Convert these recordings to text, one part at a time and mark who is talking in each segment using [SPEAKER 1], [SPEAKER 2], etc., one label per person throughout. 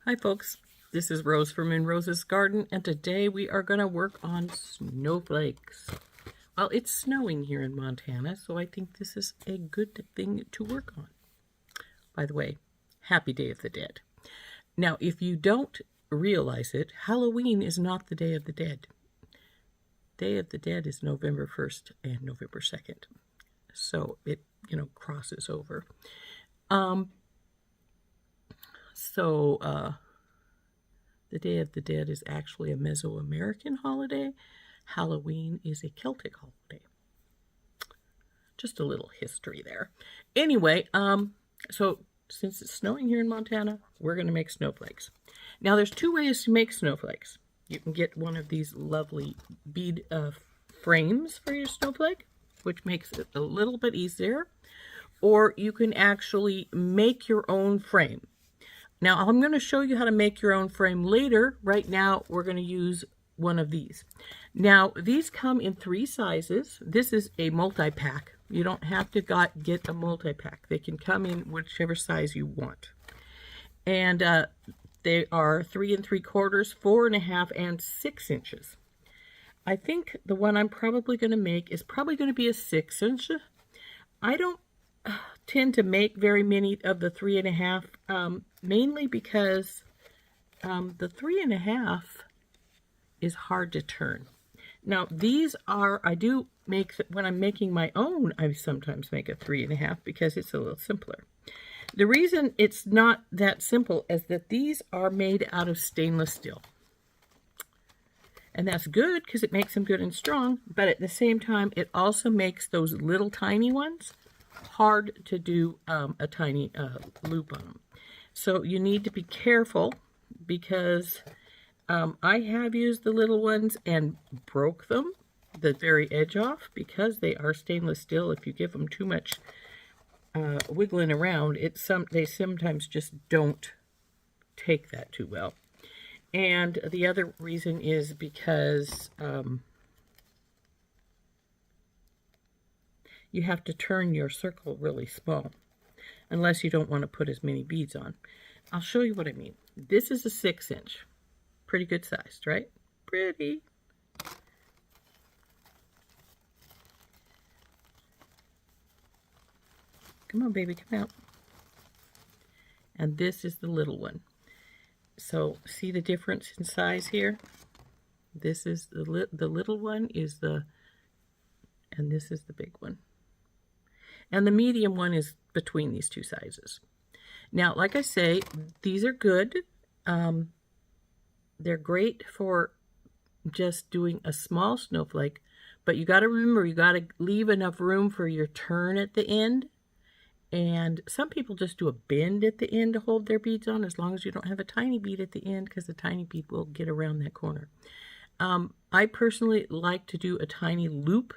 [SPEAKER 1] Hi folks, this is Rose from In Rose's Garden, and today we are going to work on snowflakes. Well, it's snowing here in Montana, so I think this is a good thing to work on. By the way, happy Day of the Dead. Now, if you don't realize it, Halloween is not the Day of the Dead. Day of the Dead is November 1st and November 2nd. So it, crosses over. The Day of the Dead is actually a Mesoamerican holiday. Halloween is a Celtic holiday. Just a little history there. Anyway, so since it's snowing here in Montana, we're going to make snowflakes. Now, there's two ways to make snowflakes. You can get one of these lovely bead frames for your snowflake, which makes it a little bit easier. Or you can actually make your own frame. Now, I'm going to show you how to make your own frame later. Right now, we're going to use one of these. Now, these come in 3 sizes. This is a multi-pack. You don't have to get a multi-pack. They can come in whichever size you want. And they are 3 3/4, 4 1/2, and 6 inches. I think the one I'm probably going to make is probably going to be a 6 inch. I don't tend to make very many of the 3 1/2, mainly because the 3 1/2 is hard to turn. Now these are, I do make, when I'm making my own, I sometimes make a 3 1/2 because it's a little simpler. The reason it's not that simple is that these are made out of stainless steel. And that's good because it makes them good and strong, but at the same time, it also makes those little tiny ones hard to do a tiny loop on them. So you need to be careful because I have used the little ones and broke them, the very edge off, because they are stainless steel. If you give them too much wiggling around, they sometimes just don't take that too well. And the other reason is because you have to turn your circle really small, unless you don't want to put as many beads on. I'll show you what I mean. This is a 6 inch. Pretty good sized, right? Pretty. Come on, baby, come out. And this is the little one. So, see the difference in size here? This is the little one is and this is the big one. And the medium one is between these 2 sizes. Now, like I say, these are good. They're great for just doing a small snowflake, but you got to remember, you got to leave enough room for your turn at the end. And some people just do a bend at the end to hold their beads on, as long as you don't have a tiny bead at the end, because the tiny bead will get around that corner. I personally like to do a tiny loop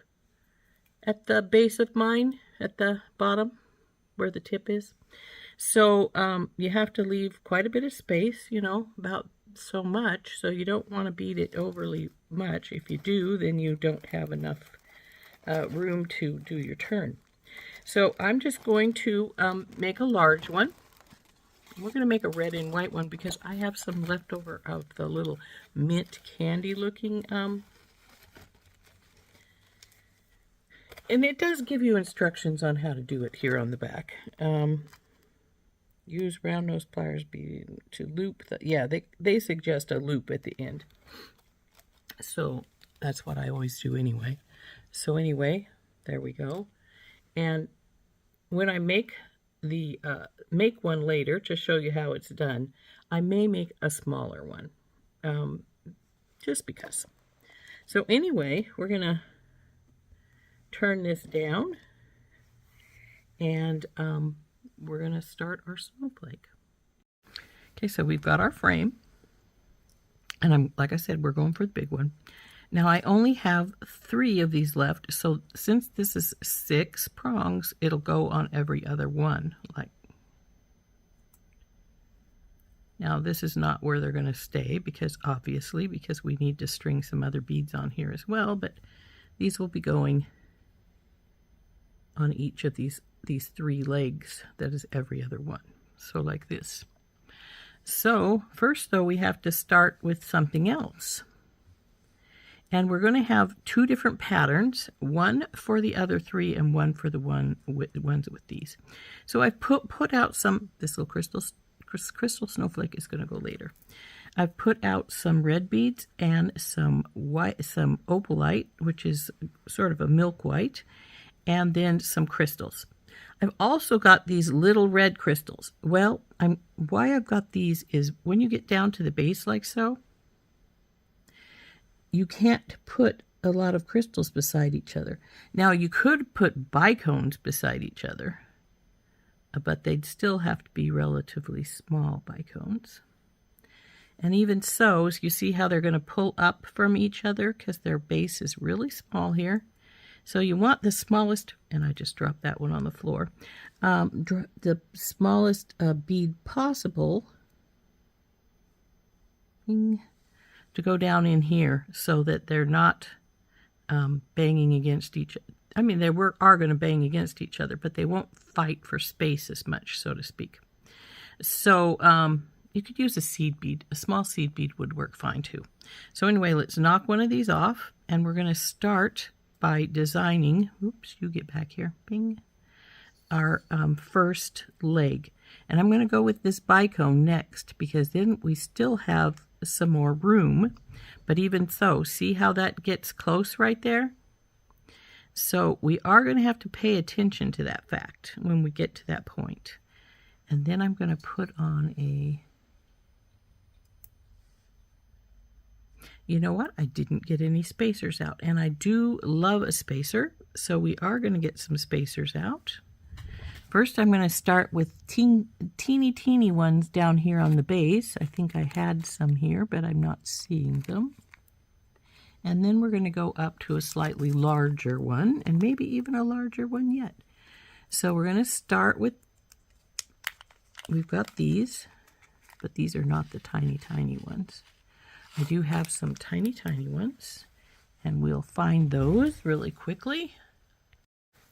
[SPEAKER 1] at the base of mine, at the bottom where the tip is. So you have to leave quite a bit of space, about so much, so you don't want to beat it overly much. If you do, then you don't have enough room to do your turn. So I'm just going to make a large one. We're going to make a red and white one because I have some leftover of the little mint candy looking and it does give you instructions on how to do it here on the back. Use round nose pliers to loop they suggest a loop at the end. So that's what I always do anyway. So anyway, there we go. And when I make make one later to show you how it's done, I may make a smaller one, just because. So anyway, we're gonna turn this down, and we're gonna start our snowflake. Okay, so we've got our frame, and like I said, we're going for the big one. Now I only have 3 of these left, so since this is 6 prongs, it'll go on every other one. Now this is not where they're going to stay, because we need to string some other beads on here as well, but these will be going on each of these 3 legs. That is every other one. So like this. So first though, we have to start with something else. And we're going to have two different patterns, one for the other three and one for the ones with these. So I've put out some, this little crystal snowflake is going to go later. I've put out some red beads and some opalite, which is sort of a milk white, and then some crystals. I've also got these little red crystals. Well, why I've got these is when you get down to the base like so, you can't put a lot of crystals beside each other. Now you could put bicones beside each other, but they'd still have to be relatively small bicones. And even so, you see how they're going to pull up from each other because their base is really small here. So you want the smallest, and I just dropped that one on the floor, the smallest bead possible to go down in here so that they're not banging against each other. I mean, they are going to bang against each other, but they won't fight for space as much, so to speak. So you could use a seed bead. A small seed bead would work fine too. So anyway, let's knock one of these off, and we're going to start by designing, oops, you get back here, bing, our first leg. And I'm going to go with this bicone next because then we still have some more room. But even so, see how that gets close right there? So we are going to have to pay attention to that fact when we get to that point. And then I'm going to put on a, you know what? I didn't get any spacers out, and I do love a spacer, so we are going to get some spacers out. First, I'm going to start with teeny ones down here on the base. I think I had some here, but I'm not seeing them. And then we're going to go up to a slightly larger one, and maybe even a larger one yet. So we're going to start with, we've got these, but these are not the tiny ones. I do have some tiny ones, and we'll find those really quickly.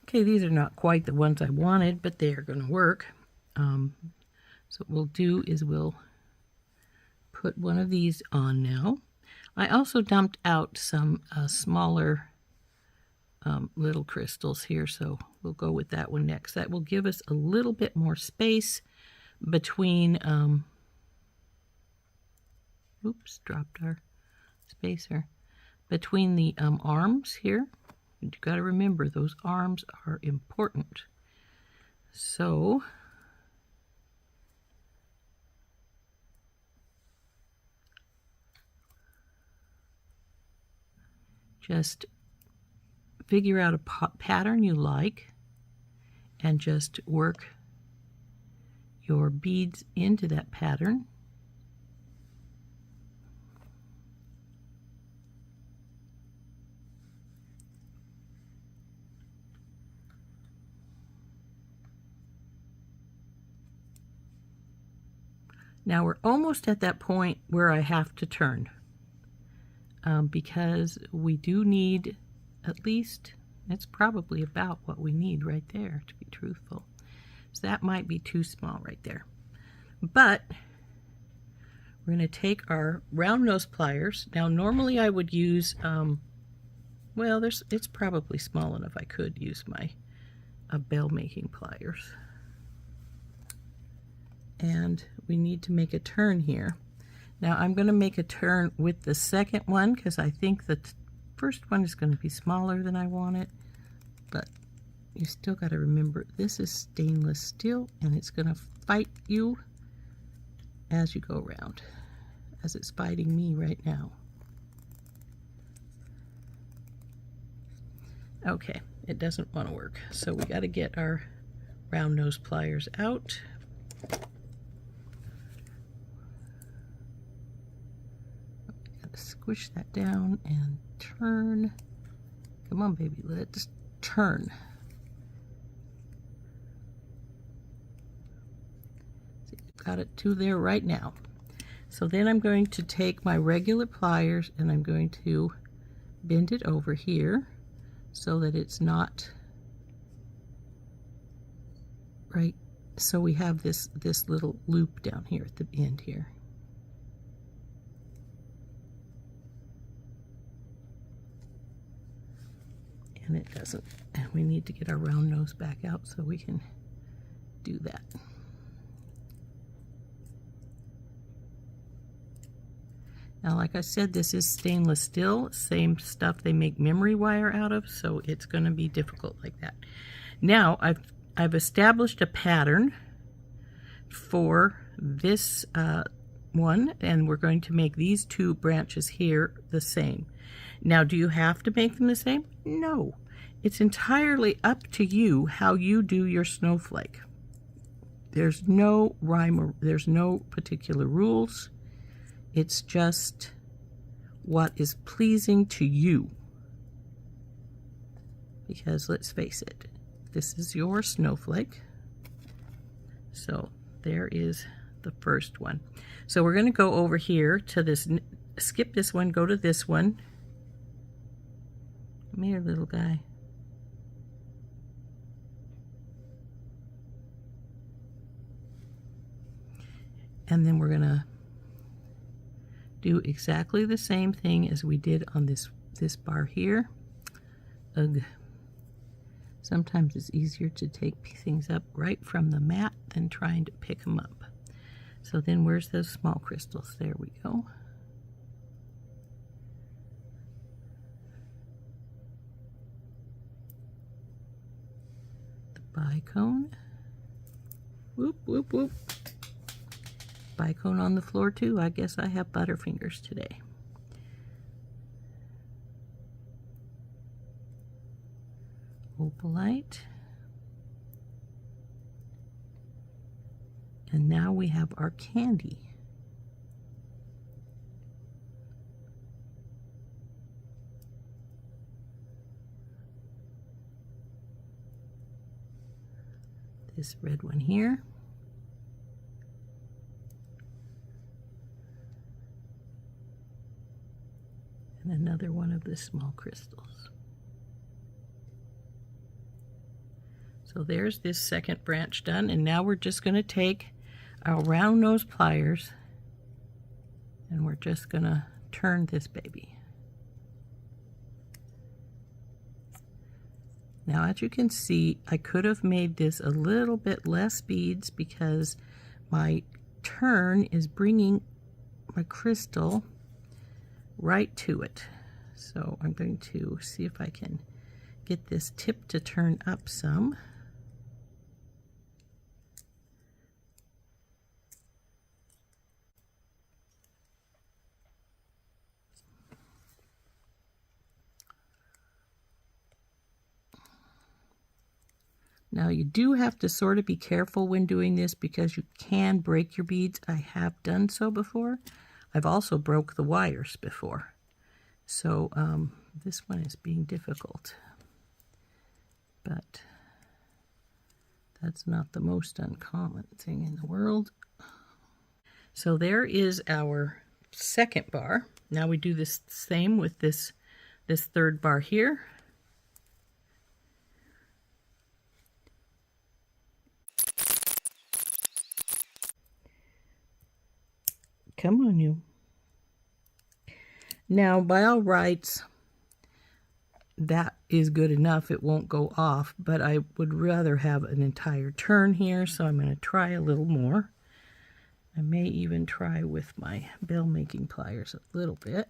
[SPEAKER 1] Okay, these are not quite the ones I wanted, but they are going to work. So what we'll do is we'll put one of these on now. I also dumped out some smaller little crystals here, so we'll go with that one next. That will give us a little bit more space between, oops, dropped our spacer, between the arms here. You've got to remember those arms are important. So just figure out a pattern you like and just work your beads into that pattern. Now we're almost at that point where I have to turn because we do need at least, it's probably about what we need right there, to be truthful. So that might be too small right there. But we're going to take our round nose pliers. Now normally I would use, well, it's probably small enough I could use my bell making pliers. And we need to make a turn here. Now I'm going to make a turn with the second one because I think the first one is going to be smaller than I want it. But you still got to remember this is stainless steel and it's going to fight you as you go around, as it's fighting me right now. Okay, it doesn't want to work. So we got to get our round nose pliers out. Squish that down and turn. Come on, baby, let's turn. See, got it to there right now. So then I'm going to take my regular pliers and I'm going to bend it over here so that it's not right So we have this little loop down here at the end here. And it doesn't. And we need to get our round nose back out so we can do that. Now, like I said, this is stainless steel, same stuff they make memory wire out of, so it's going to be difficult like that. Now, I've established a pattern for this one, and we're going to make these two branches here the same. Now, do you have to make them the same? No. It's entirely up to you how you do your snowflake. There's no rhyme or there's no particular rules. It's just what is pleasing to you. Because let's face it, this is your snowflake. So there is the first one. So we're going to go over here to this, skip this one, go to this one. Come here, little guy. And then we're going to do exactly the same thing as we did on this bar here. Ugh. Sometimes it's easier to take things up right from the mat than trying to pick them up. So then where's those small crystals? There we go. The bicone. Whoop, whoop, whoop. Bicone on the floor too. I guess I have butterfingers today. Opalite. And now we have our candy. This red one here. And another one of the small crystals. So there's this second branch done, and now we're just going to take our round nose pliers and we're just going to turn this baby. Now, as you can see, I could have made this a little bit less beads because my turn is bringing my crystal right to it. So I'm going to see if I can get this tip to turn up some. Now you do have to sort of be careful when doing this because you can break your beads. I have done so before. I've also broke the wires before. So this one is being difficult. But that's not the most uncommon thing in the world. So there is our second bar. Now we do this same with this third bar here. Come on, you. Now, by all rights, that is good enough. It won't go off, but I would rather have an entire turn here, so I'm going to try a little more. I may even try with my bell making pliers a little bit.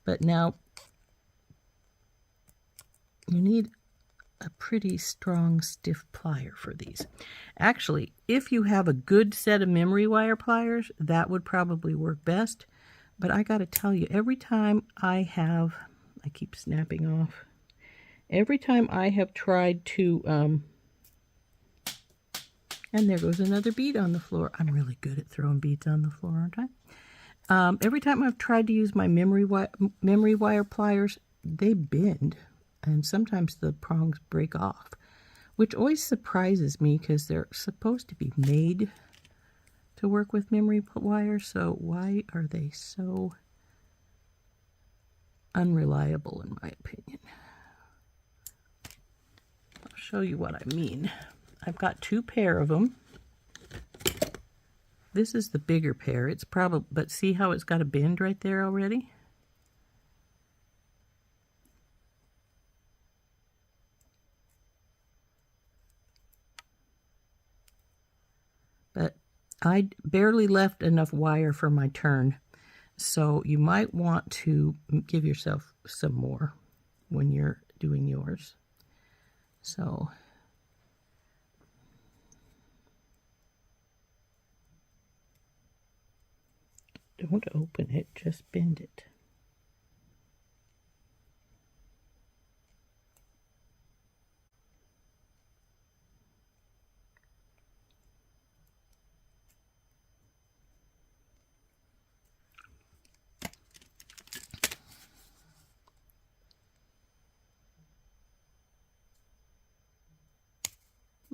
[SPEAKER 1] But now, you need a pretty strong, stiff plier for these. Actually, if you have a good set of memory wire pliers, that would probably work best. But I got to tell you, every time I keep snapping off. Every time I have tried to, and there goes another bead on the floor. I'm really good at throwing beads on the floor, aren't I? Every time I've tried to use my memory wire pliers, they bend. And sometimes the prongs break off, which always surprises me because they're supposed to be made to work with memory wire. So why are they so unreliable, in my opinion? I'll show you what I mean. I've got 2 pair of them. This is the bigger pair. It's probably, but see how it's got a bend right there already? But I barely left enough wire for my turn, so you might want to give yourself some more when you're doing yours. So don't open it, just bend it.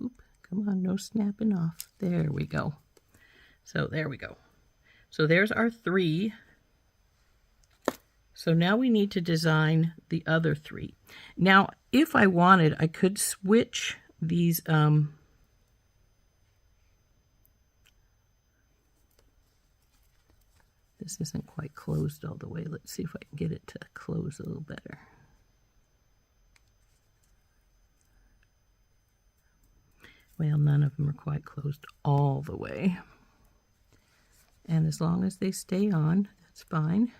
[SPEAKER 1] Oop, come on, no snapping off. There we go. So there we go. So there's our 3. So now we need to design the other 3. Now, if I wanted, I could switch these this isn't quite closed all the way. Let's see if I can get it to close a little better. Well, none of them are quite closed all the way. And as long as they stay on, that's fine.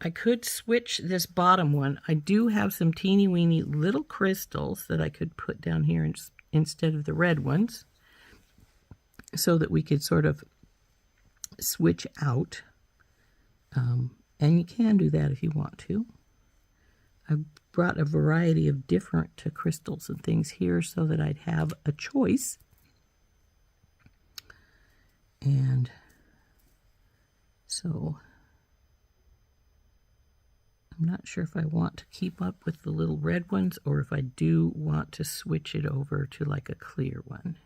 [SPEAKER 1] I could switch this bottom one. I do have some teeny weeny little crystals that I could put down here instead of the red ones, so that we could sort of switch out. And you can do that if you want to. I've brought a variety of different crystals and things here so that I'd have a choice. And so I'm not sure if I want to keep up with the little red ones or if I do want to switch it over to like a clear one.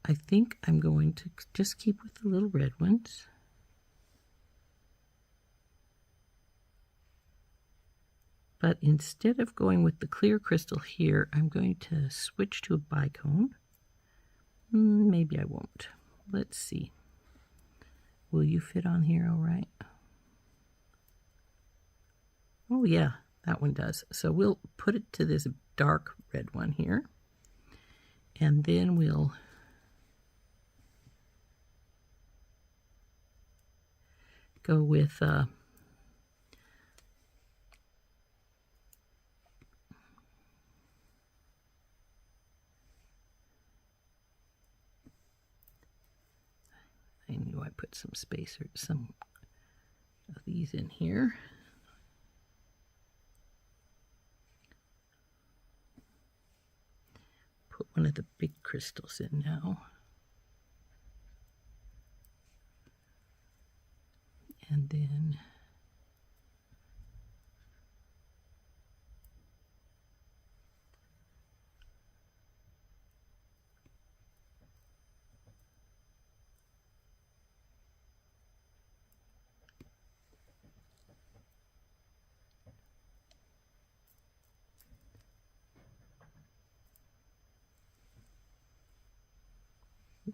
[SPEAKER 1] I think I'm going to just keep with the little red ones. But instead of going with the clear crystal here, I'm going to switch to a bicone. Maybe I won't. Let's see. Will you fit on here all right? Oh yeah, that one does. So we'll put it to this dark red one here. And then we'll go with I knew I put some spacer, some of these in here. Put one of the big crystals in now. And then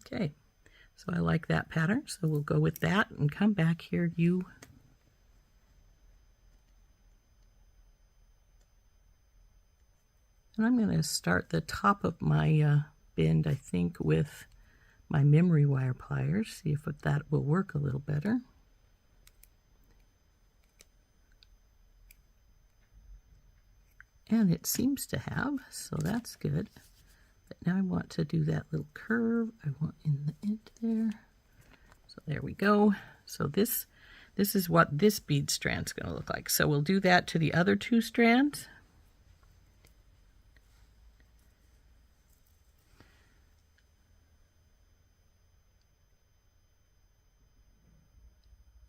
[SPEAKER 1] okay, so I like that pattern, so we'll go with that and come back here. And I'm going to start the top of my bend, I think, with my memory wire pliers, see if that will work a little better. And it seems to have, so that's good. But now I want to do that little curve. I want in the end there. So there we go. So this is what this bead strand's going to look like. So we'll do that to the other 2 strands.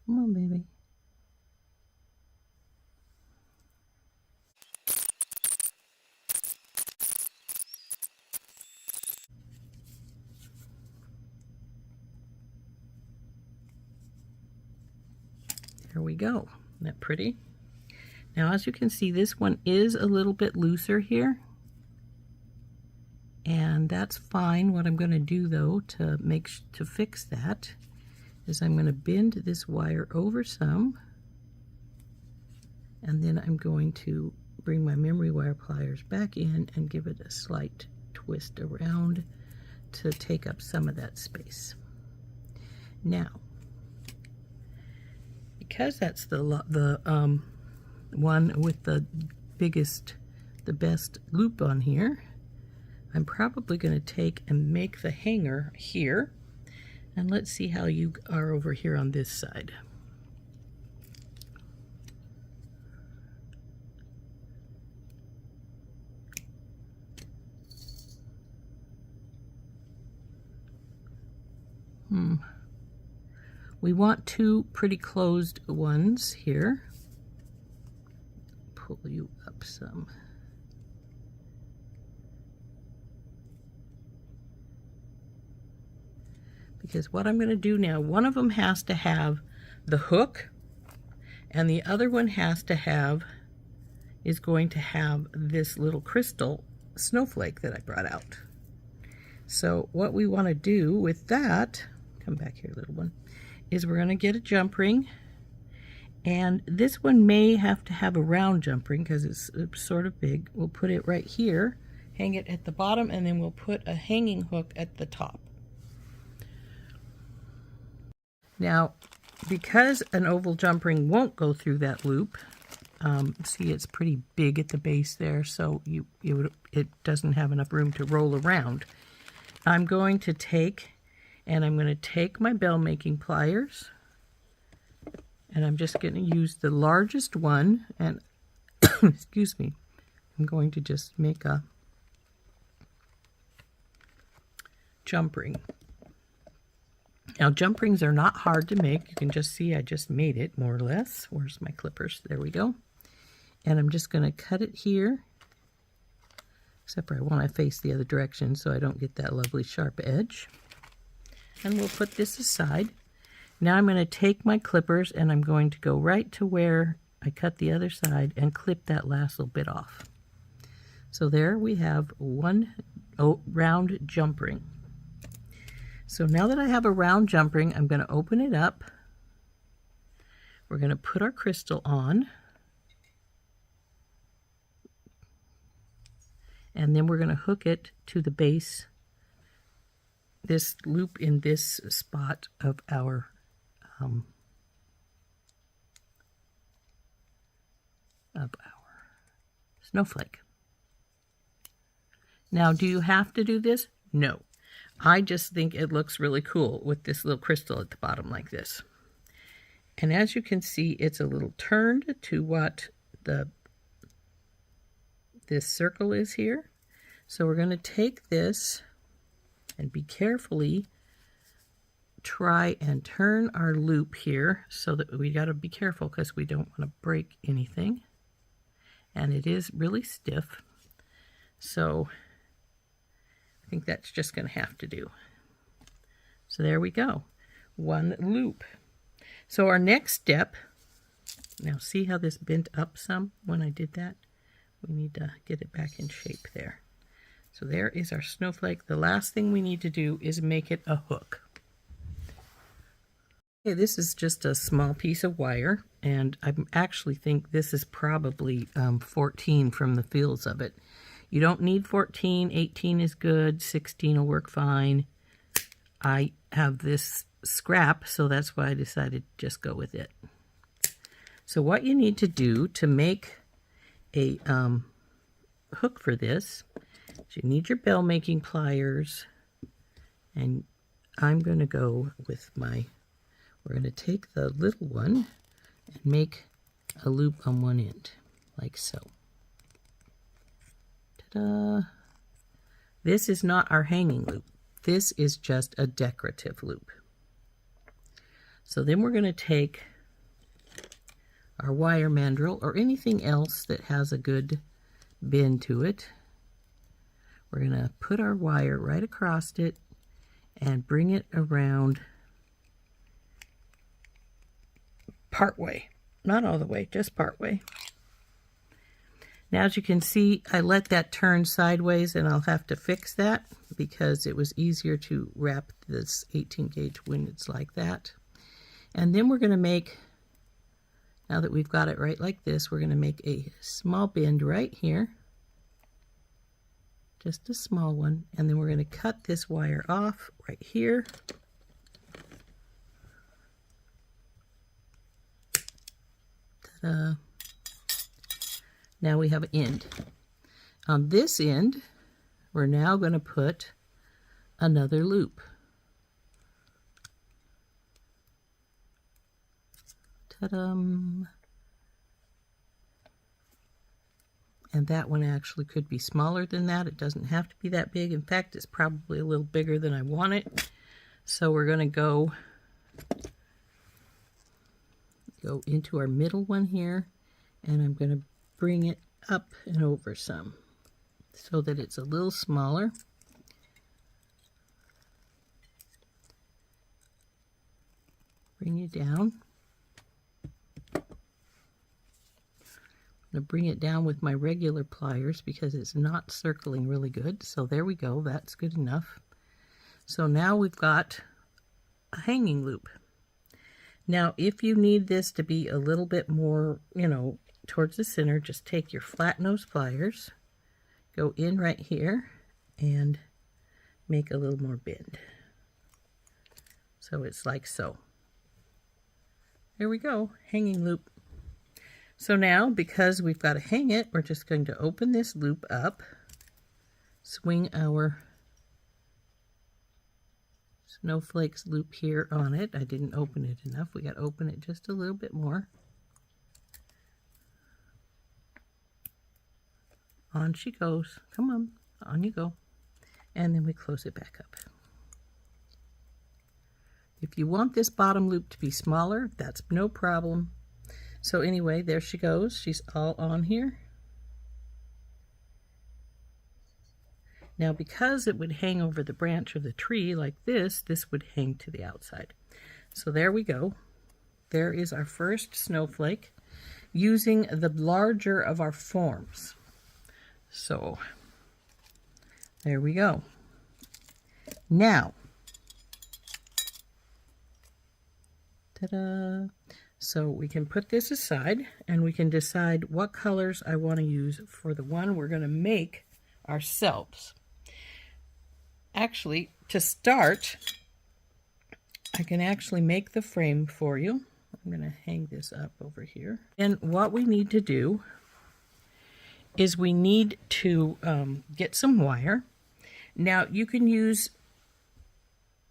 [SPEAKER 1] Come on, baby. There we go. Isn't that pretty? Now, as you can see, this one is a little bit looser here, and that's fine. What I'm going to do, though, to fix that is I'm going to bend this wire over some, and then I'm going to bring my memory wire pliers back in and give it a slight twist around to take up some of that space. Now, because that's the one with the best loop on here, I'm probably going to take and make the hanger here. And let's see how you are over here on this side. We want two pretty closed ones here. Pull you up some. Because what I'm going to do now, one of them has to have the hook, and the other one is going to have this little crystal snowflake that I brought out. So what we want to do with that, come back here, little one, is we're going to get a jump ring, and this one may have to have a round jump ring because it's sort of big. We'll put it right here, hang it at the bottom, and then we'll put a hanging hook at the top. Now, because an oval jump ring won't go through that loop, see, it's pretty big at the base there, so it doesn't have enough room to roll around. I'm going to take my bell making pliers, and I'm just going to use the largest one, and excuse me, I'm going to just make a jump ring. Now, jump rings are not hard to make. You can just see I just made it, more or less. Where's my clippers? There we go. And I'm just going to cut it here, except for I want to face the other direction so I don't get that lovely sharp edge. And we'll put this aside. Now I'm going to take my clippers and I'm going to go right to where I cut the other side and clip that last little bit off. So there we have one round jump ring. So now that I have a round jump ring, I'm going to open it up. We're going to put our crystal on. And then we're going to hook it to the base, this loop in this spot of our snowflake. Now, do you have to do this? No. I just think it looks really cool with this little crystal at the bottom like this. And as you can see, it's a little turned to what this circle is here. So we're going to take this and be carefully try and turn our loop here, so that we got to be careful because we don't want to break anything. And it is really stiff. So I think that's just going to have to do. So there we go. One loop. So our next step, now see how this bent up some when I did that? We need to get it back in shape there. So there is our snowflake. The last thing we need to do is make it a hook. Okay, this is just a small piece of wire, and I actually think this is probably 14 from the feels of it. You don't need 14, 18 is good, 16 will work fine. I have this scrap, so that's why I decided to just go with it. So what you need to do to make a hook for this is you need your bell making pliers, and I'm going to go with we're going to take the little one and make a loop on one end, like so. Ta-da! This is not our hanging loop. This is just a decorative loop. So then we're going to take our wire mandrel or anything else that has a good bend to it. We're going to put our wire right across it and bring it around part way. Not all the way, just part way. Now, as you can see, I let that turn sideways, and I'll have to fix that because it was easier to wrap this 18 gauge when it's like that. And then we're going to make, now that we've got it right like this, we're going to make a small bend right here. Just a small one. And then we're going to cut this wire off right here. Ta-da. Now we have an end. On this end, we're now going to put another loop. Ta-da! And that one actually could be smaller than that. It doesn't have to be that big. In fact, it's probably a little bigger than I want it. So we're going to go into our middle one here, and I'm going to bring it up and over some so that it's a little smaller. Bring it down. I'm going to bring it down with my regular pliers because it's not circling really good. So there we go. That's good enough. So now we've got a hanging loop. Now, if you need this to be a little bit more, towards the center, just take your flat nose pliers, go in right here, and make a little more bend. So it's like so. There we go, hanging loop. So now, because we've got to hang it, we're just going to open this loop up, swing our snowflakes loop here on it. I didn't open it enough. We got to open it just a little bit more. On she goes. Come on, on you go. And then we close it back up. If you want this bottom loop to be smaller, that's no problem. So anyway, there she goes. She's all on here. Now, because it would hang over the branch of the tree like this, this would hang to the outside. So there we go. There is our first snowflake using the larger of our forms. So there we go. Now, ta-da! So we can put this aside and we can decide what colors I want to use for the one we're going to make ourselves. Actually, to start, I can actually make the frame for you. I'm going to hang this up over here. And what we need to do is we need to get some wire. Now, you can use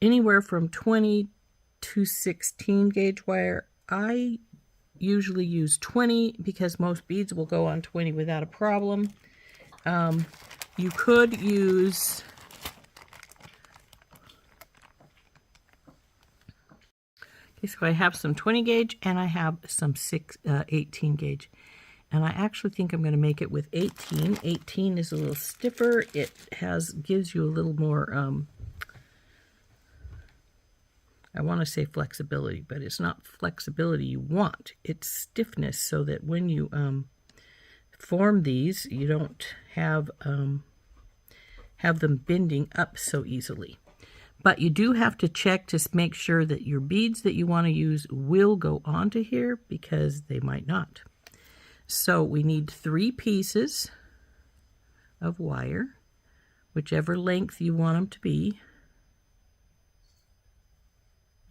[SPEAKER 1] anywhere from 20 to 16 gauge wire. I usually use 20 because most beads will go on 20 without a problem. You could use so I have some 20 gauge and I have some 18 gauge. And I actually think I'm going to make it with 18. 18 is a little stiffer. It gives you a little more, I want to say flexibility, but it's not flexibility you want. It's stiffness so that when you form these, you don't have them bending up so easily. But you do have to check to make sure that your beads that you want to use will go onto here because they might not. So we need 3 pieces of wire, whichever length you want them to be.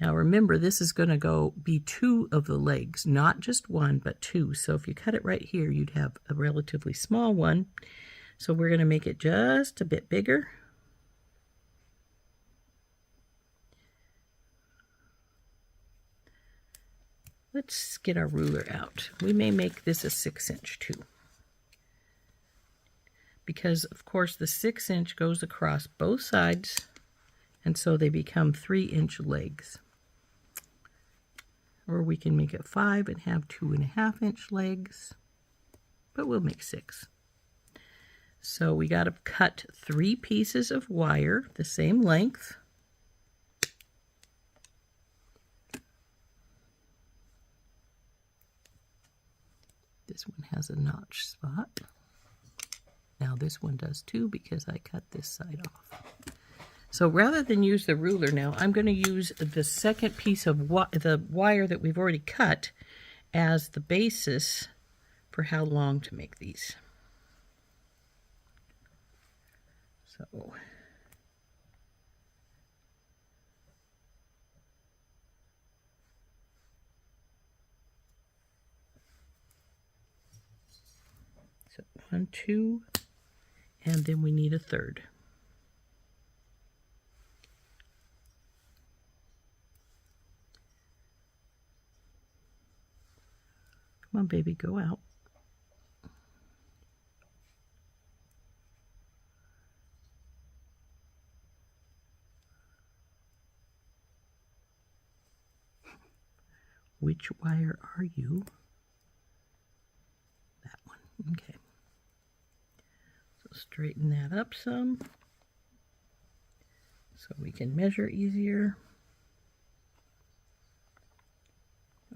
[SPEAKER 1] Now remember, this is going to be 2 of the legs, not just 1, but 2. So if you cut it right here, you'd have a relatively small one. So we're going to make it just a bit bigger. Let's get our ruler out. We may make this a 6-inch too. Because, of course, the 6-inch goes across both sides, and so they become 3-inch legs. Or we can make it 5 and have 2.5-inch legs, but we'll make 6. So we got to cut 3 pieces of wire the same length. This one has a notch spot. this one does too because I cut this side off. So rather than use the ruler now, I'm going to use the second piece of the wire that we've already cut as the basis for how long to make these. So So 1, 2, and then we need a third. Come on, baby, go out. Which wire are you? That one. Okay. So straighten that up some so we can measure easier.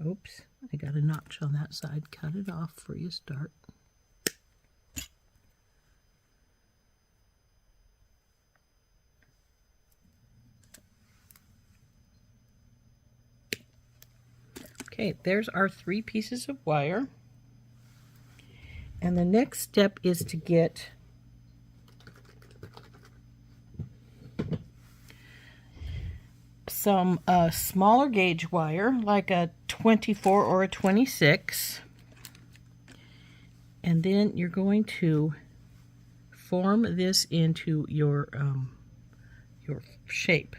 [SPEAKER 1] Oops, I got a notch on that side. Cut it off before you start. Okay, there's our 3 pieces of wire. And the next step is to get some smaller gauge wire, like a 24 or a 26. And then you're going to form this into your shape.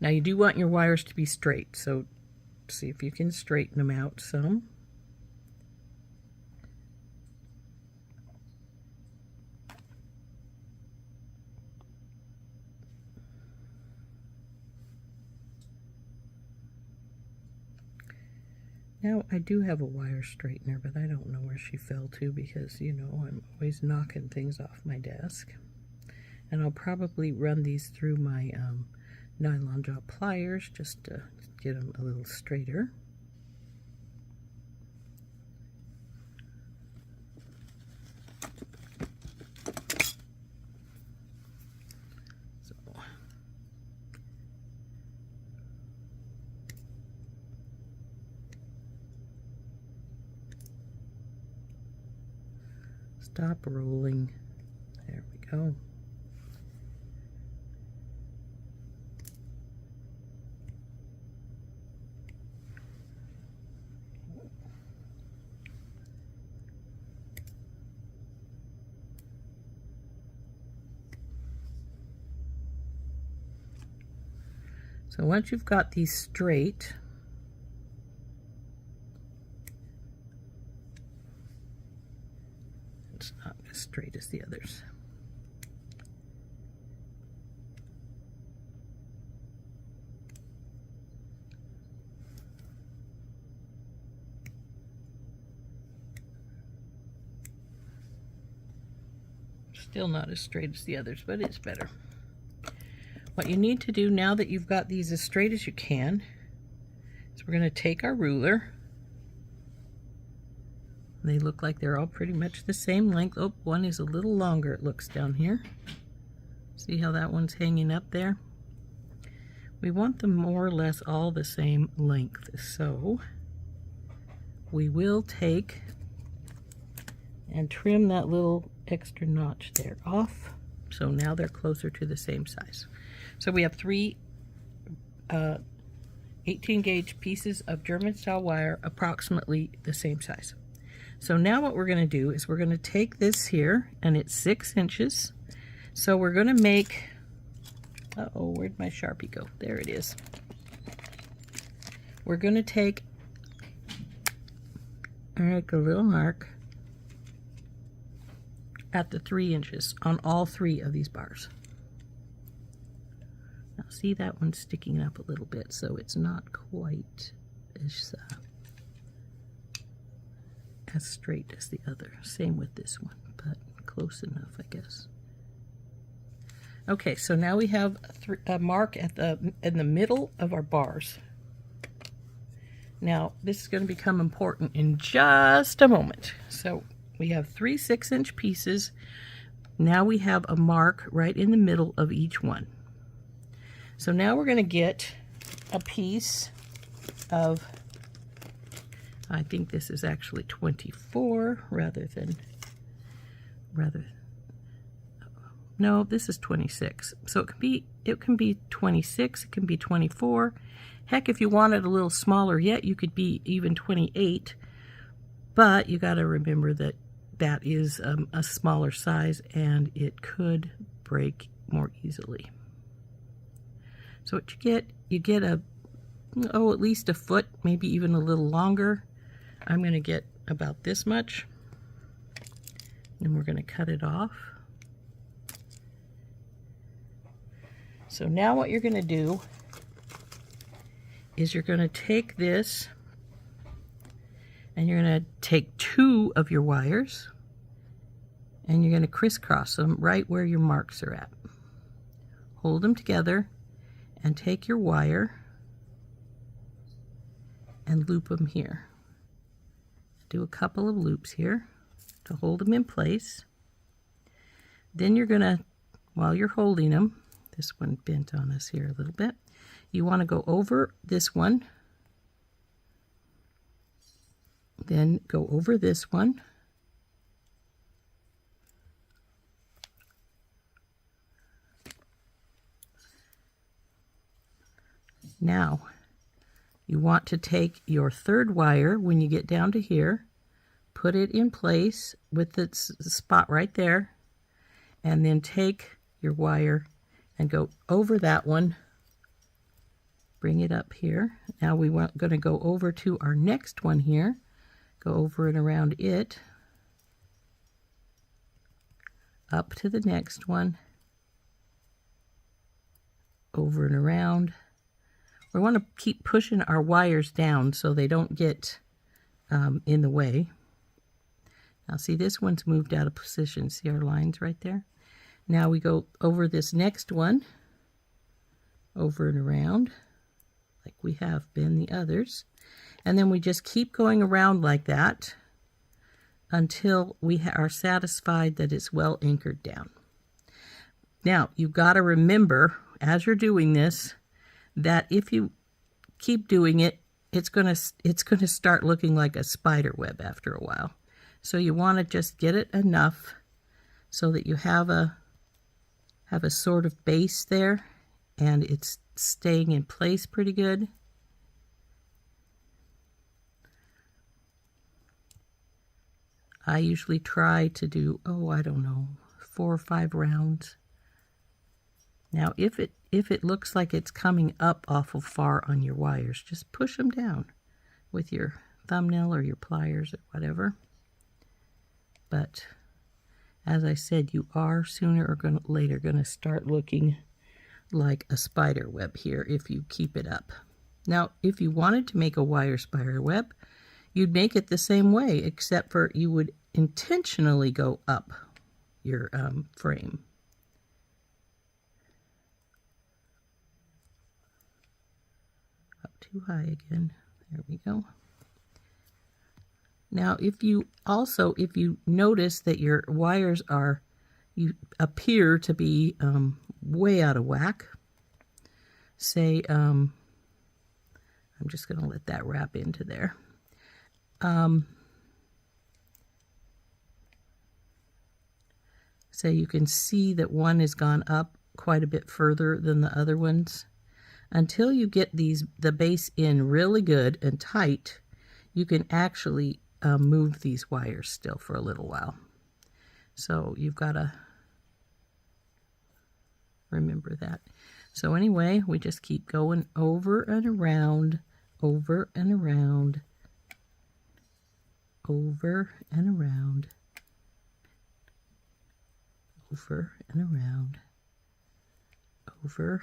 [SPEAKER 1] Now you do want your wires to be straight, so see if you can straighten them out some. Now, I do have a wire straightener, but I don't know where she fell to because, you know, I'm always knocking things off my desk. And I'll probably run these through my nylon jaw pliers just to get them a little straighter. Stop rolling. There we go. So once you've got these straight, it's not as straight as the others. Still not as straight as the others, but it's better. What you need to do now that you've got these as straight as you can is we're going to take our ruler. They look like they're all pretty much the same length. Oh, one is a little longer, it looks down here. See how that one's hanging up there? We want them more or less all the same length. So we will take and trim that little extra notch there off. So now they're closer to the same size. So we have 3 18 gauge pieces of German style wire, approximately the same size. So now what we're going to do is we're going to take this here, and it's 6 inches. So we're going to make, uh-oh, where'd my Sharpie go? There it is. We're going to take and make a little mark at the 3 inches on all 3 of these bars. Now see, that one's sticking up a little bit, so it's not quite as straight as the other. Same with this one, but close enough, I guess. Okay, so now we have a mark at in the middle of our bars. Now this is going to become important in just a moment. So We have 3 6-inch pieces. Now we have a mark right in the middle of each one. So now we're going to get a piece of, I think this is actually 24 no, this is 26. So it can be 26, it can be 24. Heck, if you wanted a little smaller yet, you could be even 28. But you got to remember that that is a smaller size and it could break more easily. So what you get at least a foot, maybe even a little longer. I'm going to get about this much, and we're going to cut it off. So now what you're going to do is you're going to take this and you're going to take 2 of your wires and you're going to crisscross them right where your marks are at. Hold them together and take your wire and loop them here. Do a couple of loops here to hold them in place. Then you're going to, while you're holding them, this one bent on us here a little bit, you want to go over this one, then go over this one, now you want to take your 3rd wire when you get down to here, put it in place with the spot right there, and then take your wire and go over that one, bring it up here. Now we want going to go over to our next one here, go over and around it, up to the next one, over and around. We want to keep pushing our wires down so they don't get in the way. Now see, this one's moved out of position. See our lines right there? Now we go over this next one, over and around, like we have been the others. And then we just keep going around like that until we are satisfied that it's well anchored down. Now, you've got to remember, as you're doing this, that if you keep doing it, it's gonna start looking like a spider web after a while. So you want to just get it enough so that you have a sort of base there and it's staying in place pretty good. I usually try to do, I don't know, 4 or 5 rounds. Now, if it looks like it's coming up awful far on your wires, just push them down with your thumbnail or your pliers or whatever. But as I said, you are sooner or later going to start looking like a spider web here if you keep it up. Now, if you wanted to make a wire spider web, you'd make it the same way, except for you would intentionally go up your frame. Up too high again. There we go. Now, if you notice that your wires appear to be way out of whack, say, I'm just going to let that wrap into there. So you can see that one has gone up quite a bit further than the other ones. Until you get the base in really good and tight, you can actually move these wires still for a little while. So you've got to remember that. So anyway, we just keep going over and around, over and around, over and around, over and around, over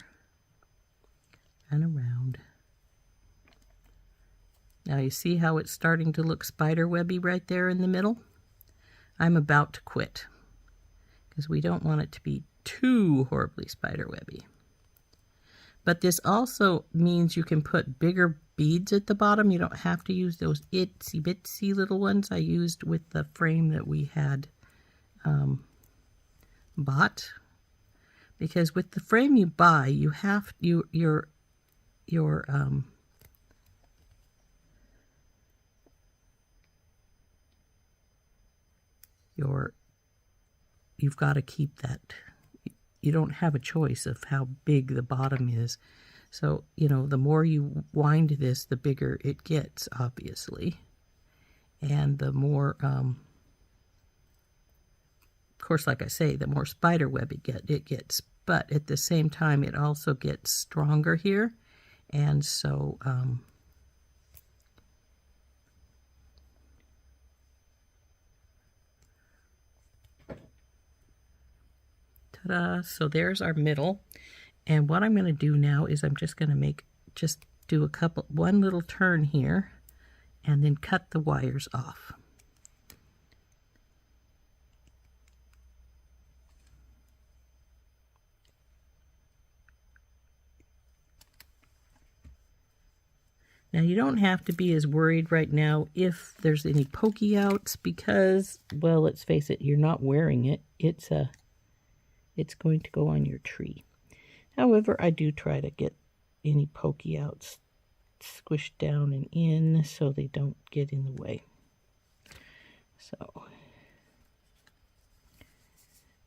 [SPEAKER 1] and around. Now you see how it's starting to look spider webby right there in the middle? I'm about to quit because we don't want it to be too horribly spider webby. But this also means you can put bigger beads at the bottom. You don't have to use those itsy bitsy little ones I used with the frame that we had bought. Because with the frame you buy, you have you've got to keep that. You don't have a choice of how big the bottom is. So, you know, the more you wind this, the bigger it gets, obviously. And the more, of course, like I say, the more spider web it gets. But at the same time, it also gets stronger here. And so, ta-da! So there's our middle. And what I'm going to do now is I'm just going to do one little turn here and then cut the wires off. Now you don't have to be as worried right now if there's any pokey outs because, well, let's face it, you're not wearing it. It's going to go on your tree. However, I do try to get any pokey outs squished down and in so they don't get in the way. So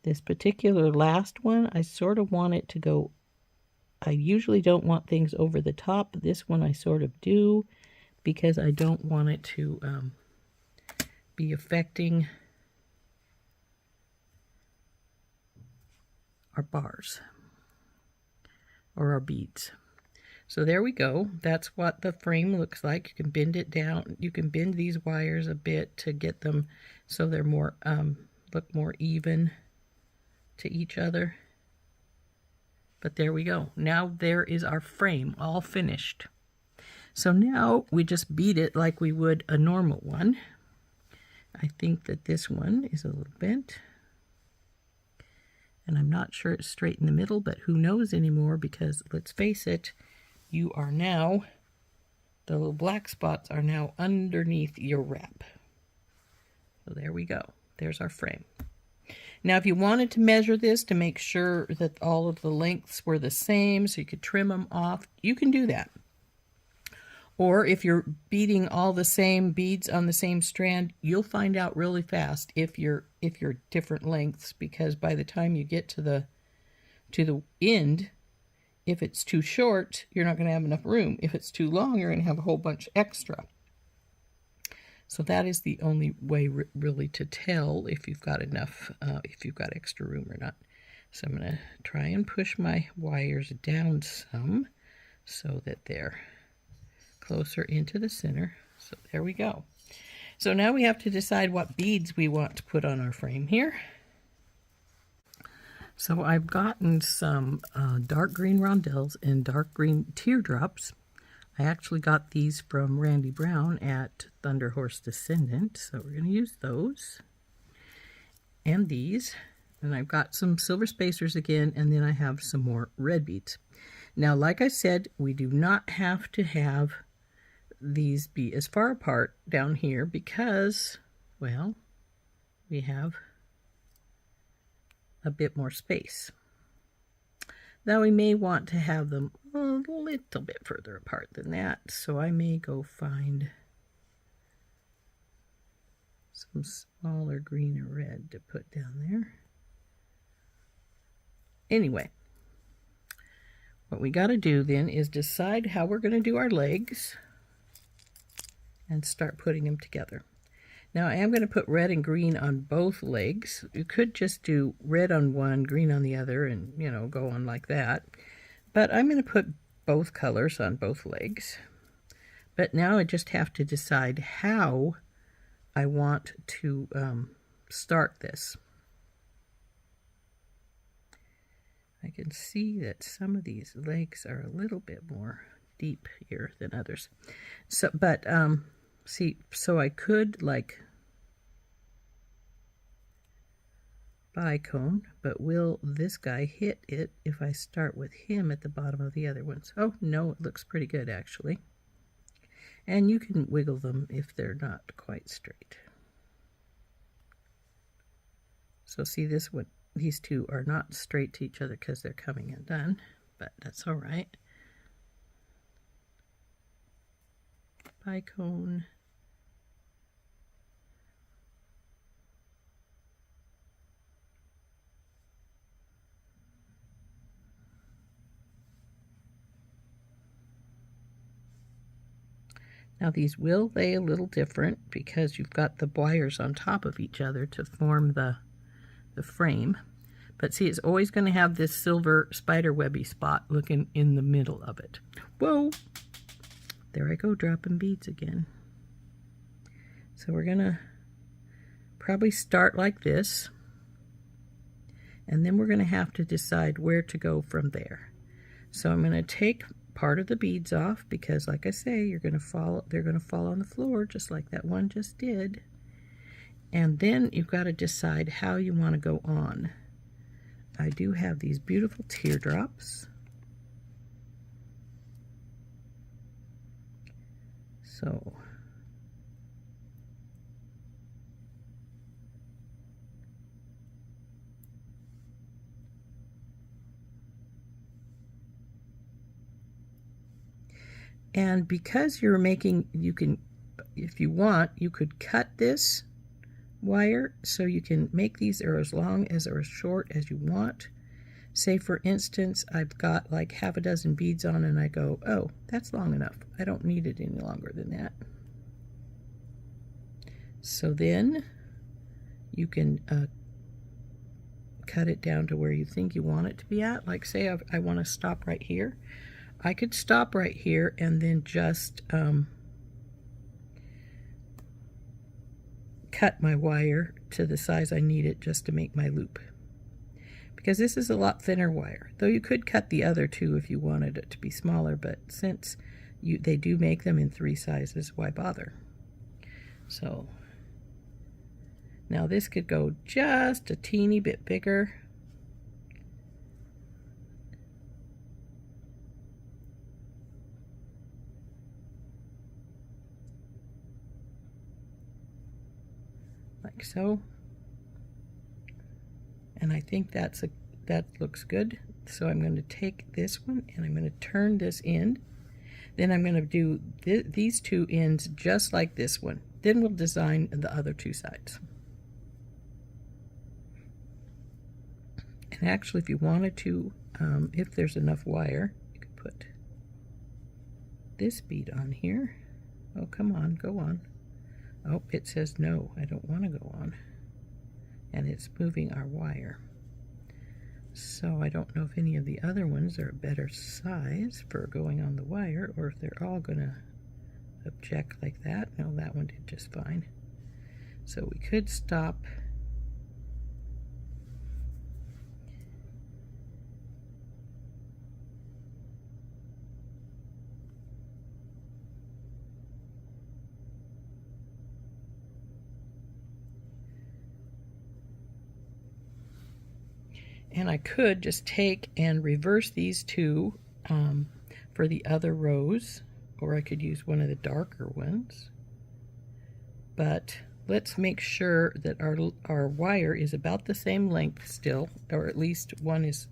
[SPEAKER 1] this particular last one, I sort of want it to go, I usually don't want things over the top. This one I sort of do because I don't want it to be affecting our bars or our beads. So there we go. That's what the frame looks like. You can bend it down. You can bend these wires a bit to get them so they're more look more even to each other. But there we go. Now there is our frame all finished. So now we just bead it like we would a normal one. I think that this one is a little bent. And I'm not sure it's straight in the middle, but who knows anymore because let's face it, you are now, the little black spots are now underneath your wrap. So there we go. There's our frame. Now if you wanted to measure this to make sure that all of the lengths were the same so you could trim them off, you can do that. Or if you're beading all the same beads on the same strand, you'll find out really fast if you're different lengths, because by the time you get to the end, if it's too short, you're not going to have enough room. If it's too long, you're going to have a whole bunch extra. So that is the only way really to tell if you've got enough, if you've got extra room or not. So I'm going to try and push my wires down some so that they're closer into the center. So there we go. So now we have to decide what beads we want to put on our frame here. So I've gotten some dark green rondelles and dark green teardrops. I actually got these from Randy Brown at Thunder Horse Descendant, so we're going to use those. And these. And I've got some silver spacers again, and then I have some more red beads. Now, like I said, we do not have to have these be as far apart down here because, well, we have a bit more space. Now we may want to have them a little bit further apart than that, so I may go find some smaller green or red to put down there. Anyway, what we got to do then is decide how we're going to do our legs and start putting them together. Now I am going to put red and green on both legs. You could just do red on one, green on the other, and, you know, go on like that. But I'm going to put both colors on both legs. But now I just have to decide how I want to start this. I can see that some of these legs are a little bit more deep here than others. So, but see, so I could like bicone, but will this guy hit it if I start with him at the bottom of the other ones? Oh, no, it looks pretty good actually. And you can wiggle them if they're not quite straight. So see this one, these two are not straight to each other because they're coming undone, but that's all right. Bicone. Now these will lay a little different because you've got the wires on top of each other to form the frame. But see, it's always going to have this silver spider webby spot looking in the middle of it. Whoa! There I go, dropping beads again. So we're going to probably start like this. And then we're going to have to decide where to go from there. So I'm going to take part of the beads off because, like I say, they're going to fall on the floor just like that one just did. And then you've got to decide how you want to go on. I do have these beautiful teardrops. So and because you're making, you can, if you want, you could cut this wire so you can make these are as long as or as short as you want. Say for instance, I've got like half a dozen beads on and I go, oh, that's long enough. I don't need it any longer than that. So then you can cut it down to where you think you want it to be at. Like say I want to stop right here. I could stop right here and then just cut my wire to the size I need it just to make my loop. Because this is a lot thinner wire. Though you could cut the other two if you wanted it to be smaller, but since they do make them in 3 sizes, why bother? So now this could go just a teeny bit bigger. Like so. And I think that looks good. So I'm going to take this one and I'm going to turn this end. Then I'm going to do these 2 ends just like this one. Then we'll design the other 2 sides. And actually, if you wanted to, if there's enough wire, you could put this bead on here. Oh, come on, go on. Oh, it says no, I don't want to go on. And it's moving our wire. So I don't know if any of the other ones are a better size for going on the wire, or if they're all going to object like that. No, that one did just fine. So we could stop. And I could just take and reverse these 2 for the other rows, or I could use one of the darker ones. But let's make sure that our wire is about the same length still, or at least one is,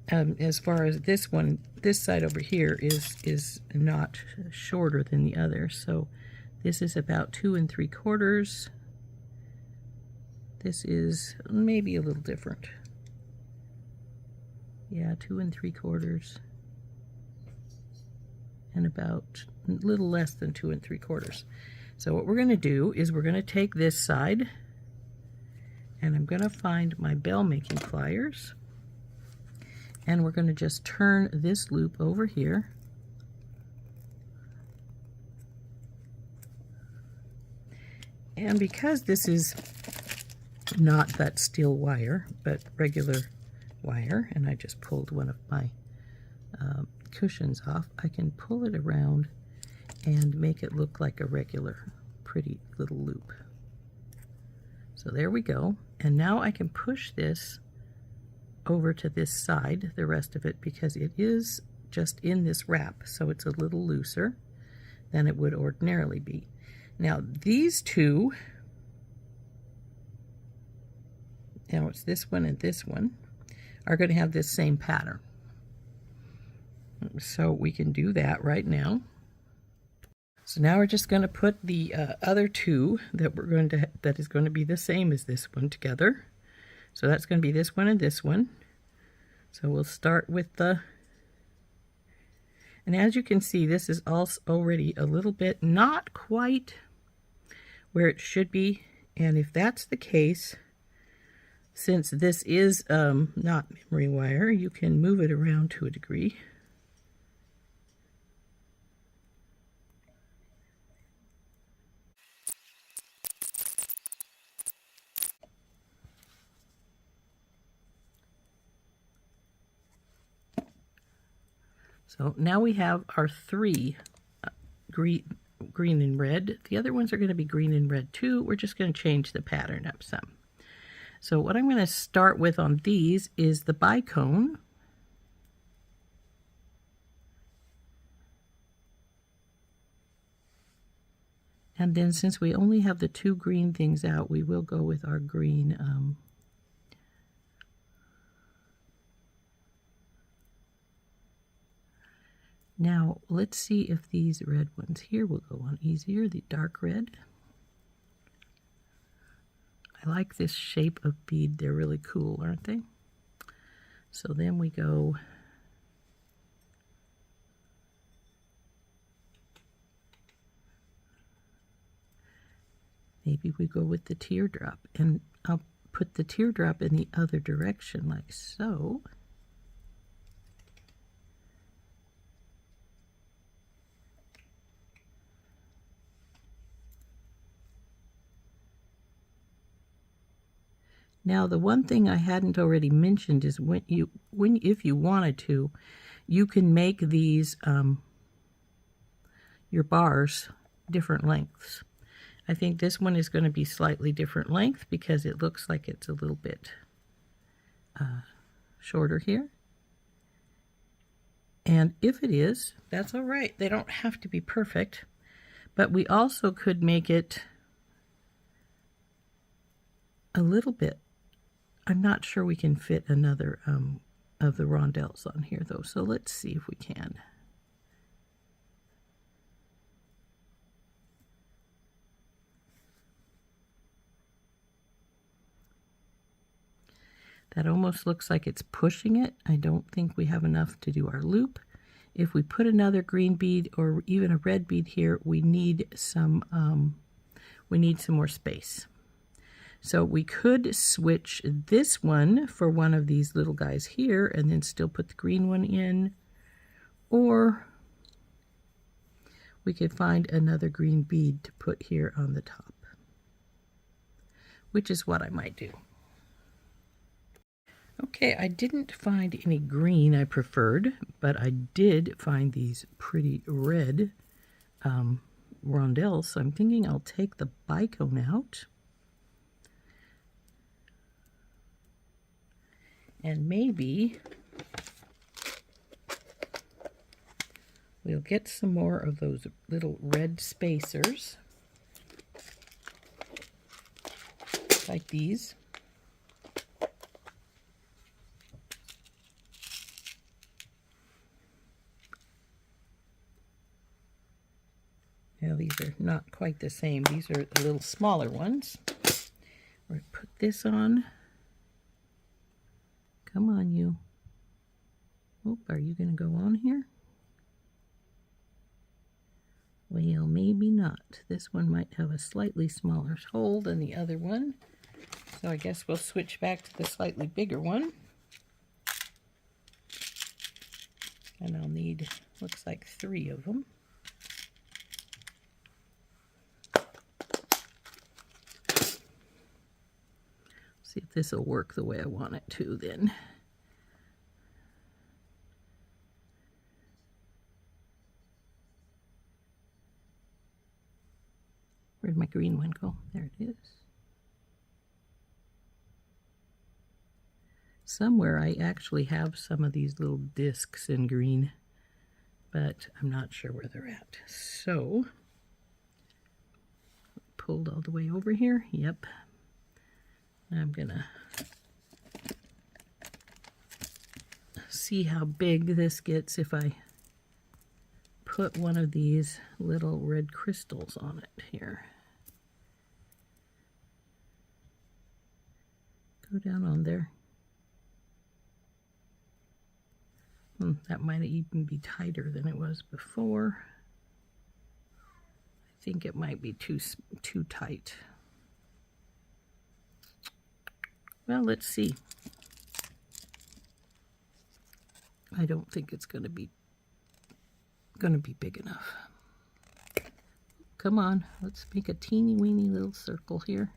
[SPEAKER 1] as far as this one, this side over here is not shorter than the other. So this is about 2 3/4. This is maybe a little different. Yeah, 2 3/4, and about a little less than 2 3/4. So what we're going to do is we're going to take this side, and I'm going to find my bell making pliers, and we're going to just turn this loop over here. And because this is not that steel wire, but regular wire, and I just pulled one of my cushions off, I can pull it around and make it look like a regular pretty little loop. So there we go. And now I can push this over to this side, the rest of it, because it is just in this wrap, so it's a little looser than it would ordinarily be. Now these two, now it's this one and this one, are going to have this same pattern. So we can do that right now. So now we're just going to put the other two that is going to be the same as this one together. So that's going to be this one and this one. So we'll start with the, and as you can see, this is also already a little bit not quite where it should be. And if that's the case, since this is not memory wire, you can move it around to a degree. So now we have our three green and red. The other ones are going to be green and red too. We're just going to change the pattern up some. So what I'm going to start with on these is the bicone. And then since we only have the two green things out, we will go with our green now let's see if these red ones here will go on easier, the dark red. I like this shape of bead. They're really cool, aren't they? So then we go maybe we go with the teardrop, and I'll put the teardrop in the other direction like so. Now the one thing I hadn't already mentioned is if you wanted to, you can make these your bars different lengths. I think this one is going to be slightly different length because it looks like it's a little bit shorter here. And if it is, that's all right. They don't have to be perfect, but we also could make it a little bit. I'm not sure we can fit another of the rondelles on here though, so let's see if we can. That almost looks like it's pushing it. I don't think we have enough to do our loop. If we put another green bead or even a red bead here, we need some more space. So we could switch this one for one of these little guys here and then still put the green one in, or we could find another green bead to put here on the top, which is what I might do. Okay, I didn't find any green I preferred, but I did find these pretty red rondelles, so I'm thinking I'll take the bicone out. And maybe we'll get some more of those little red spacers, like these. Now these are not quite the same. These are the little smaller ones. We'll put this on. Come on, you. Oh, are you going to go on here? Well, maybe not. This one might have a slightly smaller hole than the other one. So I guess we'll switch back to the slightly bigger one. And I'll need, looks like 3 of them. See if this will work the way I want it to then. Where'd my green one go? There it is. Somewhere I actually have some of these little discs in green, but I'm not sure where they're at. So, pulled all the way over here. Yep. I'm gonna see how big this gets if I put one of these little red crystals on it here. Go down on there. That might even be tighter than it was before. I think it might be too tight. Well, let's see. I don't think it's going to be big enough. Come on, let's make a teeny weeny little circle here.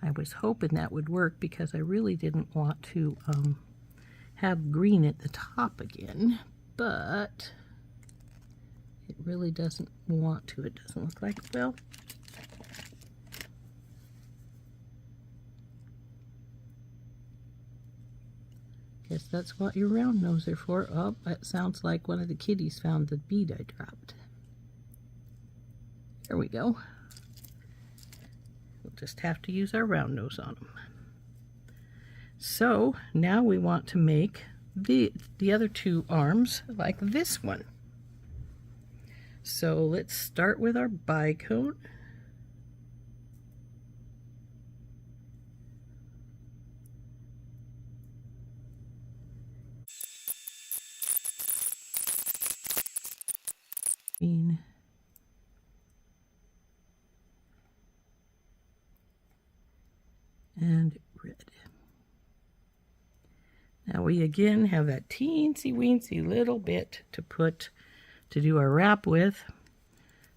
[SPEAKER 1] I was hoping that would work because I really didn't want to have green at the top again, but it really doesn't want to. It doesn't look like, well, guess that's what your round nose are for. Oh, that sounds like one of the kitties found the bead I dropped. There we go. We'll just have to use our round nose on them. So now we want to make the other two arms like this one. So let's start with our bicone. Green. And red. Now we again have that teensy weensy little bit to do our wrap with.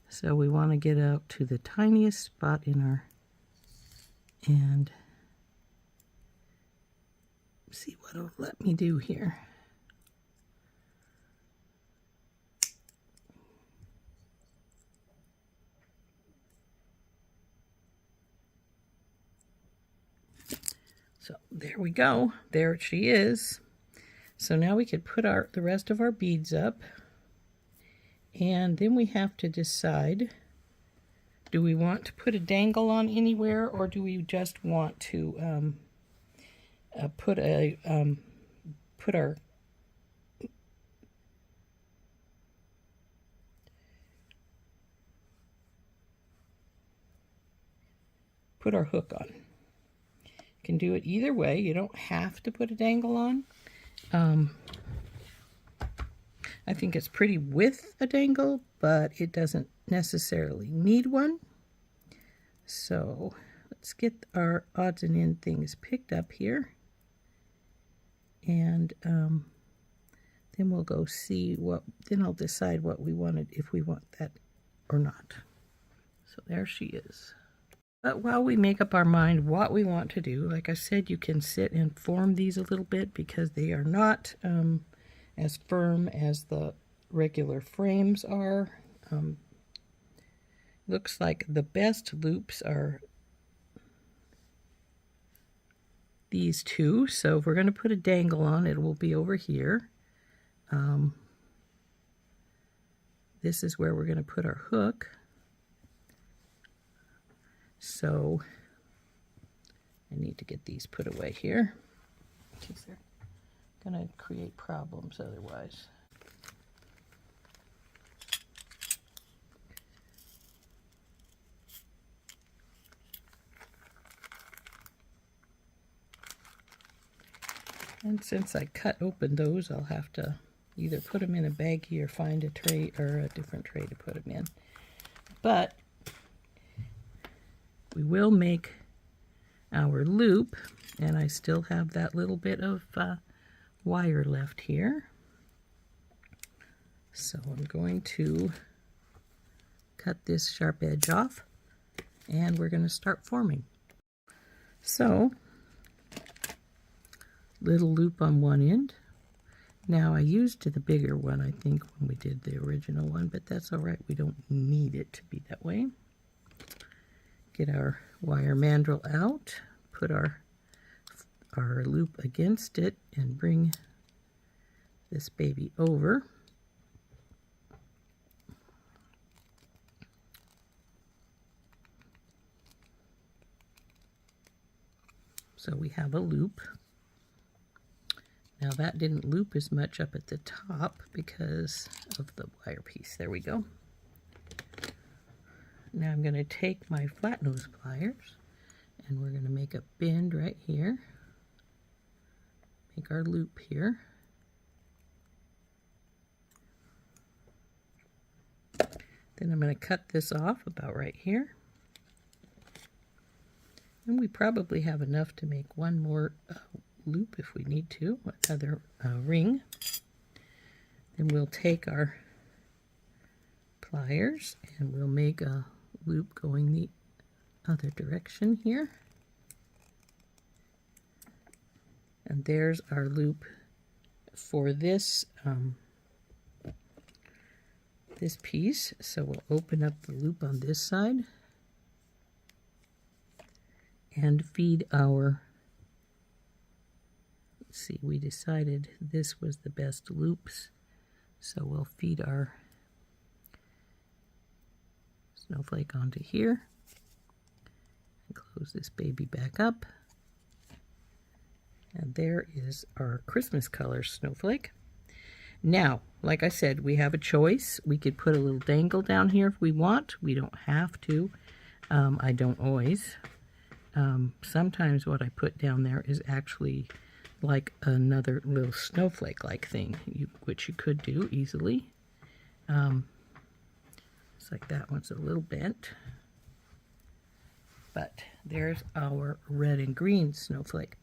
[SPEAKER 1] So we want to get out to the tiniest spot in our, and see what it'll let me do here. So there we go. There she is. So now we could put the rest of our beads up. And then we have to decide, do we want to put a dangle on anywhere, or do we just want to put our hook on? You can do it either way. You don't have to put a dangle on. I think it's pretty with a dangle, but it doesn't necessarily need one. So let's get our odds and end things picked up here. And then we'll go see then I'll decide what we wanted, if we want that or not. So there she is. But while we make up our mind what we want to do, like I said, you can sit and form these a little bit because they are not as firm as the regular frames are. Looks like the best loops are these two. So if we're going to put a dangle on, it will be over here. This is where we're going to put our hook. So I need to get these put away here because they're going to create problems otherwise. And since I cut open those, I'll have to either put them in a baggie or find a tray or a different tray to put them in. But We will make our loop, and I still have that little bit of wire left here. So I'm going to cut this sharp edge off, and we're going to start forming. So, little loop on one end. Now I used the bigger one, I think, when we did the original one, but that's all right. We don't need it to be that way. Get our wire mandrel out, put our loop against it, and bring this baby over. So we have a loop. Now that didn't loop as much up at the top because of the wire piece. There we go. Now I'm going to take my flat nose pliers and we're going to make a bend right here. Make our loop here. Then I'm going to cut this off about right here. And we probably have enough to make one more loop if we need to, another ring. Then we'll take our pliers and we'll make a loop going the other direction here. And there's our loop for this this piece. So we'll open up the loop on this side and feed our, let's see, we decided this was the best loops, so we'll feed our snowflake onto here and close this baby back up. And there is our Christmas color snowflake. Now, like I said, we have a choice. We could put a little dangle down here if we want. We don't have to. I don't always. Sometimes what I put down there is actually like another little snowflake-like thing, which you could do easily. It's like that one's a little bent. But there's our red and green snowflake.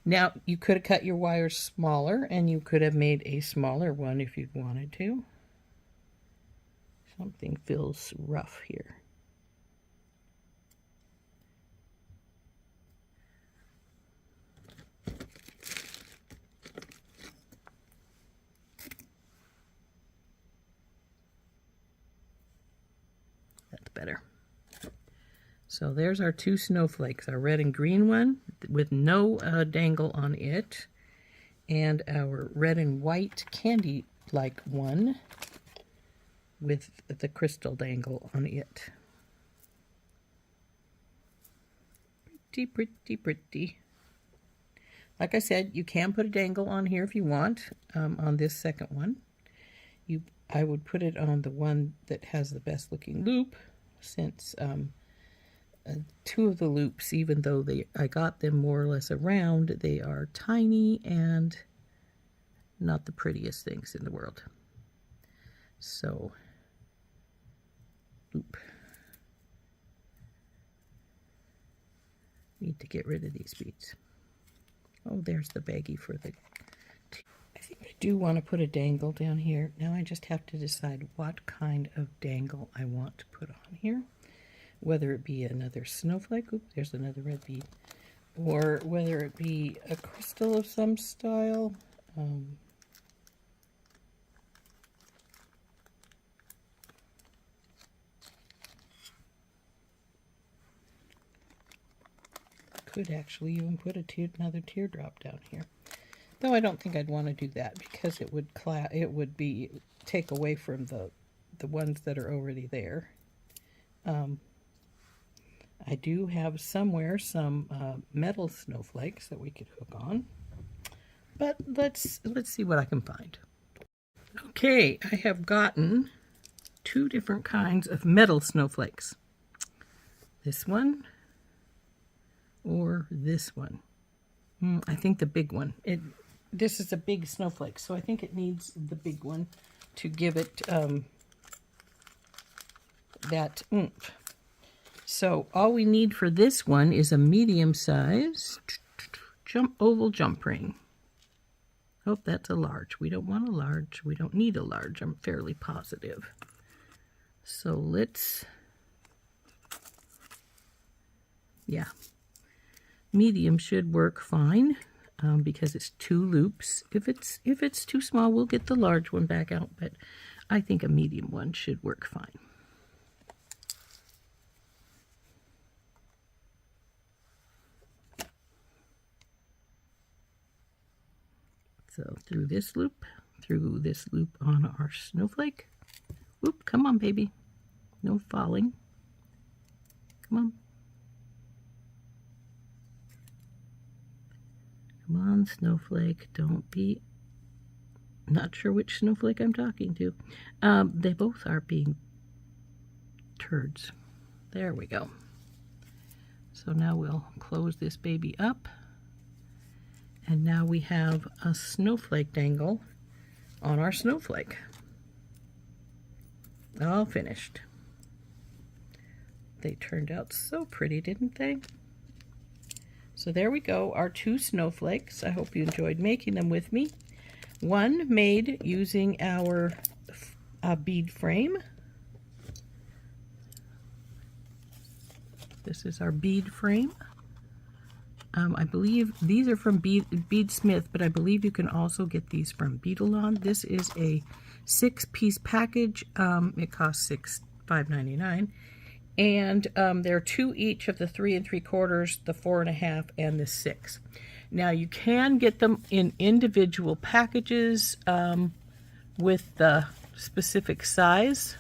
[SPEAKER 1] Now, you could have cut your wires smaller, and you could have made a smaller one if you wanted to. Something feels rough here. That's better. So there's our two snowflakes, our red and green one with no dangle on it, and our red and white candy-like one with the crystal dangle on it. Pretty, pretty, pretty. Like I said, you can put a dangle on here if you want, on this second one. I would put it on the one that has the best looking loop, since two of the loops, even though I got them more or less around, they are tiny and not the prettiest things in the world. So, loop. Need to get rid of these beads. Oh, there's the baggie for the... I think I do want to put a dangle down here. Now I just have to decide what kind of dangle I want to put on here. Whether it be another snowflake, oops, there's another red bead, or whether it be a crystal of some style. Could actually even put another teardrop down here. Though I don't think I'd want to do that because it would take away from the ones that are already there. I do have somewhere some metal snowflakes that we could hook on, but let's see what I can find. Okay, I have gotten two different kinds of metal snowflakes. This one or this one. I think the big one. This is a big snowflake, so I think it needs the big one to give it that oomph. So all we need for this one is a medium size oval jump ring. Oh, that's a large. We don't want a large. We don't need a large. I'm fairly positive. So let's, yeah, medium should work fine because it's 2 loops. If it's too small, we'll get the large one back out, but I think a medium one should work fine. So through this loop on our snowflake. Whoop, come on, baby. No falling. Come on. Come on, snowflake. Don't be... Not sure which snowflake I'm talking to. They both are being turds. There we go. So now we'll close this baby up. And now we have a snowflake dangle on our snowflake. All finished. They turned out so pretty, didn't they? So there we go, our 2 snowflakes. I hope you enjoyed making them with me. One made using our bead frame. This is our bead frame. I believe these are from BeadSmith, but I believe you can also get these from Beadalon. This is a 6-piece package. It costs $5.99, and there are 2 each of the 3 3/4, the 4 1/2, and the 6. Now you can get them in individual packages with the specific size.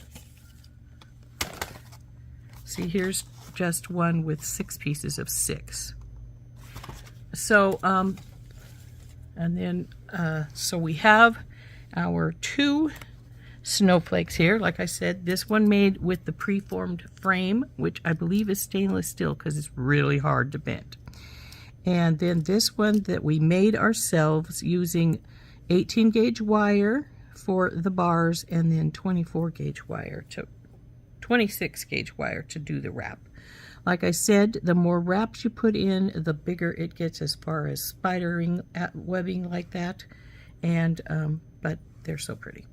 [SPEAKER 1] See, here's just one with 6 pieces of 6. So, and then, so we have our 2 snowflakes here. Like I said, this one made with the preformed frame, which I believe is stainless steel because it's really hard to bend. And then this one that we made ourselves using 18 gauge wire for the bars and then 24 gauge wire to 26 gauge wire to do the wrap. Like I said, the more wraps you put in, the bigger it gets as far as spidering webbing like that. And but they're so pretty.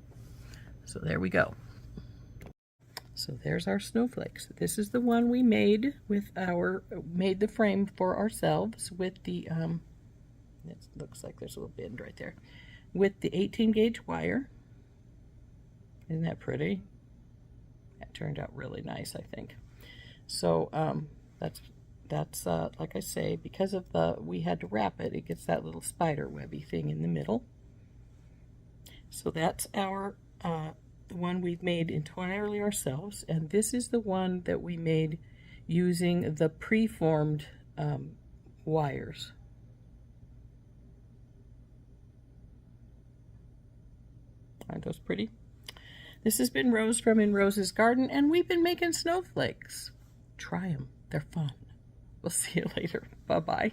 [SPEAKER 1] So there we go. So there's our snowflakes. This is the one we made with made the frame for ourselves with the it looks like there's a little bend right there, with the 18 gauge wire. Isn't that pretty? That turned out really nice, I think. So that's like I say, because of we had to wrap it, it gets that little spider webby thing in the middle. So that's our the one we've made entirely ourselves, and this is the one that we made using the preformed wires. Aren't those pretty? This has been Rose from In Rose's Garden, and we've been making snowflakes. Try them. They're fun. We'll see you later. Bye-bye.